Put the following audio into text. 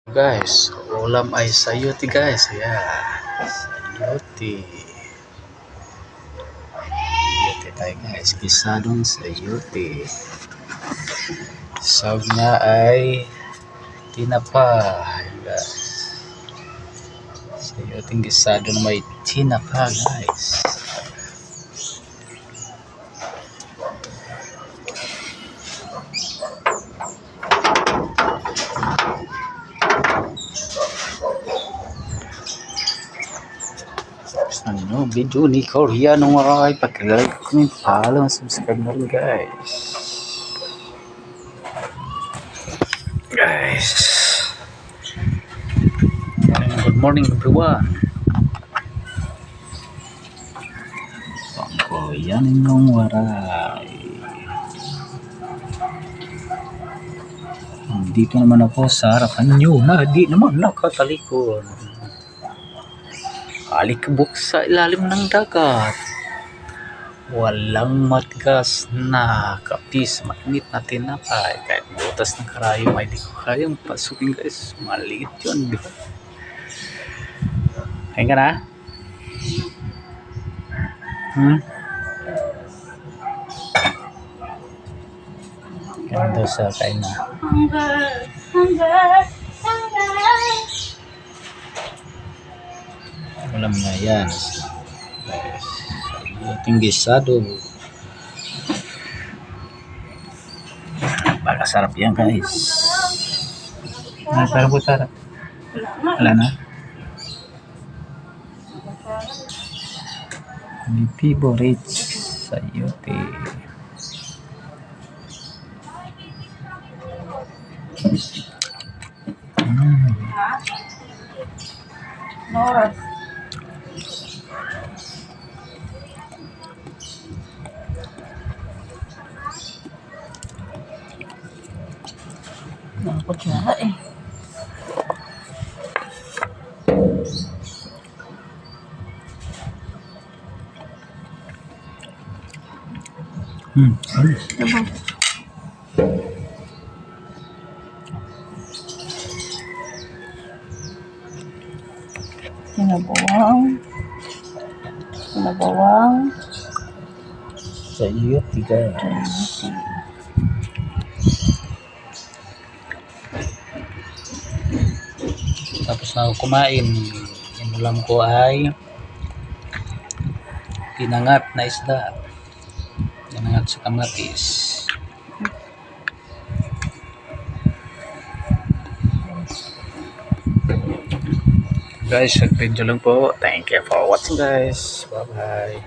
Guys, ulam ay sayote guys. Yeah. Sayote. Sayote tayo guys. Gisadong sayote. Sawag niya ay tinapa. Ayan, guys. Sayote gisado na may tinapa guys. Ano, video ni Koreano maray pag-like, comment, follow, subscribe na rin guys. Good morning everyone. Koreano maray. Dito naman ako sa harapan nyo na di naman nakatalikod. Alikabok sa ilalim ng dagat. Walang matgas na kapis, mainit na tinapay. Kahit butas ng karayom ay di ko kayang pasukin guys. Maliit yun, di ba? Kain ka na? Kain daw sa kain na. Ulam na yan. Guys, ating gisado. Baka sarap yan guys. Sarap po sarap. Wala na. Hindi favorite sayote. Noras. Nakapot siya eh. Diba? Sinabawang sayote guys. Tapos na ako kumain. Yung ulam ko ay pinangat na isda. Pinangat sa kamatis. Guys, video lang po. Thank you for watching guys. Bye bye.